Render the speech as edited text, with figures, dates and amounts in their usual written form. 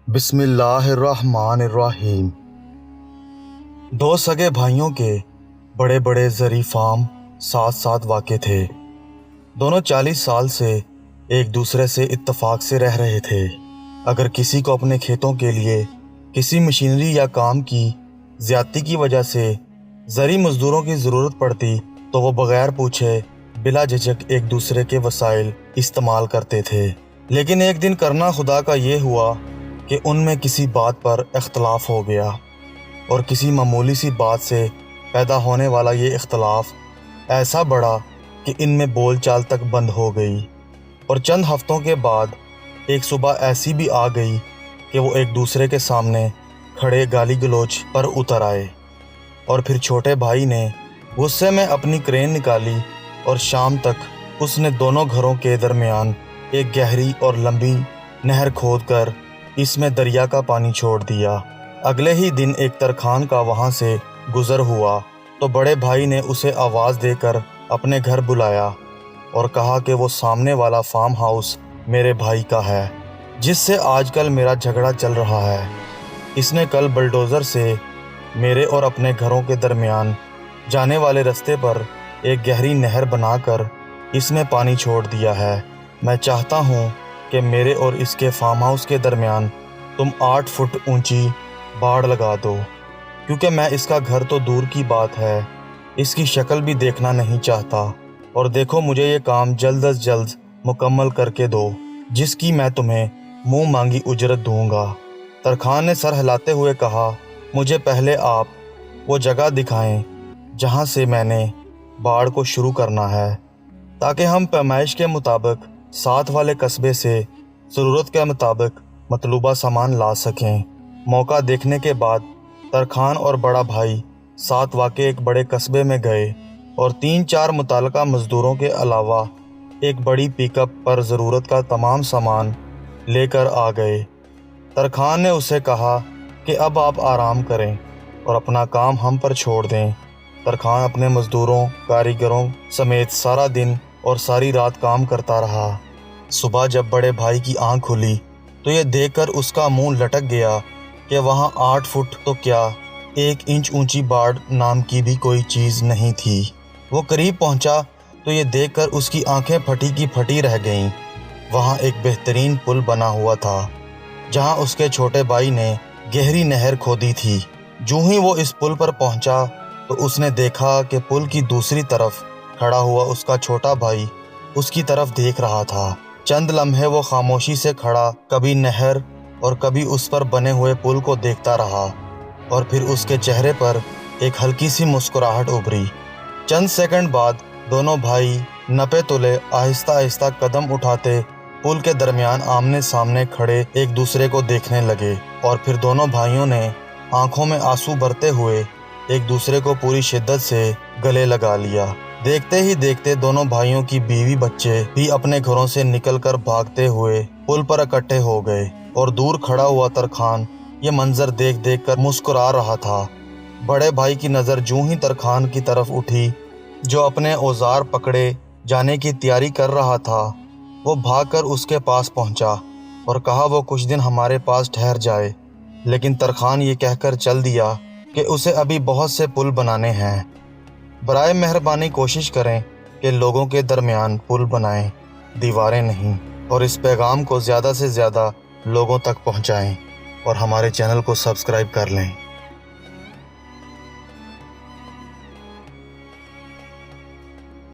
بسم اللہ الرحمن الرحیم۔ دو سگے بھائیوں کے بڑے بڑے زرعی فارم ساتھ ساتھ واقع تھے۔ دونوں 40 سال سے ایک دوسرے سے اتفاق سے رہ رہے تھے۔ اگر کسی کو اپنے کھیتوں کے لیے کسی مشینری یا کام کی زیادتی کی وجہ سے زرعی مزدوروں کی ضرورت پڑتی تو وہ بغیر پوچھے بلا جھجک ایک دوسرے کے وسائل استعمال کرتے تھے۔ لیکن ایک دن کرنا خدا کا یہ ہوا کہ ان میں کسی بات پر اختلاف ہو گیا، اور کسی معمولی سی بات سے پیدا ہونے والا یہ اختلاف ایسا بڑھا کہ ان میں بول چال تک بند ہو گئی۔ اور چند ہفتوں کے بعد ایک صبح ایسی بھی آ گئی کہ وہ ایک دوسرے کے سامنے کھڑے گالی گلوچ پر اتر آئے۔ اور پھر چھوٹے بھائی نے غصے میں اپنی کرین نکالی اور شام تک اس نے دونوں گھروں کے درمیان ایک گہری اور لمبی نہر کھود کر اس میں دریا کا پانی چھوڑ دیا۔ اگلے ہی دن ایک ترکھان کا وہاں سے گزر ہوا تو بڑے بھائی نے اسے آواز دے کر اپنے گھر بلایا اور کہا کہ وہ سامنے والا فارم ہاؤس میرے بھائی کا ہے، جس سے آج کل میرا جھگڑا چل رہا ہے۔ اس نے کل بلڈوزر سے میرے اور اپنے گھروں کے درمیان جانے والے رستے پر ایک گہری نہر بنا کر اس میں پانی چھوڑ دیا ہے۔ میں چاہتا ہوں کہ میرے اور اس کے فارم ہاؤس کے درمیان تم 8 فٹ اونچی باڑ لگا دو، کیونکہ میں اس کا گھر تو دور کی بات ہے، اس کی شکل بھی دیکھنا نہیں چاہتا۔ اور دیکھو مجھے یہ کام جلد از جلد مکمل کر کے دو، جس کی میں تمہیں منہ مانگی اجرت دوں گا۔ ترکھان نے سر ہلاتے ہوئے کہا، مجھے پہلے آپ وہ جگہ دکھائیں جہاں سے میں نے باڑ کو شروع کرنا ہے، تاکہ ہم پیمائش کے مطابق ساتھ والے قصبے سے ضرورت کے مطابق مطلوبہ سامان لا سکیں۔ موقع دیکھنے کے بعد ترکھان اور بڑا بھائی ساتھ واقع ایک بڑے قصبے میں گئے اور 3-4 متعلقہ مزدوروں کے علاوہ ایک بڑی پک اپ پر ضرورت کا تمام سامان لے کر آ گئے۔ ترکھان نے اسے کہا کہ اب آپ آرام کریں اور اپنا کام ہم پر چھوڑ دیں۔ ترکھان اپنے مزدوروں، کاریگروں سمیت سارا دن اور ساری رات کام کرتا رہا۔ صبح جب بڑے بھائی کی آنکھ کھلی تو یہ دیکھ کر اس کا منہ لٹک گیا کہ وہاں 8 فٹ تو کیا 1 انچ اونچی باڑ نام کی بھی کوئی چیز نہیں تھی۔ وہ قریب پہنچا تو یہ دیکھ کر اس کی آنکھیں پھٹی کی پھٹی رہ گئیں۔ وہاں ایک بہترین پل بنا ہوا تھا جہاں اس کے چھوٹے بھائی نے گہری نہر کھودی تھی۔ جو ہی وہ اس پل پر پہنچا تو اس نے دیکھا کہ پل کی دوسری طرف کھڑا ہوا اس کا چھوٹا بھائی اس کی طرف دیکھ رہا تھا۔ چند لمحے وہ خاموشی سے کھڑا کبھی نہر اور کبھی اس پر بنے ہوئے پل کو دیکھتا رہا، اور پھر اس کے چہرے پر ایک ہلکی سی مسکراہٹ ابھری۔ چند سیکنڈ بعد دونوں بھائی نپے تلے آہستہ آہستہ قدم اٹھاتے پل کے درمیان آمنے سامنے کھڑے ایک دوسرے کو دیکھنے لگے، اور پھر دونوں بھائیوں نے آنکھوں میں آنسو بھرتے ہوئے ایک دوسرے کو پوری شدت سے گلے لگا لیا۔ دیکھتے ہی دیکھتے دونوں بھائیوں کی بیوی بچے بھی اپنے گھروں سے نکل کر بھاگتے ہوئے پل پر اکٹھے ہو گئے، اور دور کھڑا ہوا ترکھان یہ منظر دیکھ دیکھ کر مسکرا رہا تھا۔ بڑے بھائی کی نظر جوں ہی ترکھان کی طرف اٹھی جو اپنے اوزار پکڑے جانے کی تیاری کر رہا تھا، وہ بھاگ کر اس کے پاس پہنچا اور کہا وہ کچھ دن ہمارے پاس ٹھہر جائے۔ لیکن ترکھان یہ کہہ کر چل دیا کہ اسے ابھی بہت سے پل بنانے ہیں۔ برائے مہربانی کوشش کریں کہ لوگوں کے درمیان پل بنائیں، دیواریں نہیں، اور اس پیغام کو زیادہ سے زیادہ لوگوں تک پہنچائیں، اور ہمارے چینل کو سبسکرائب کر لیں۔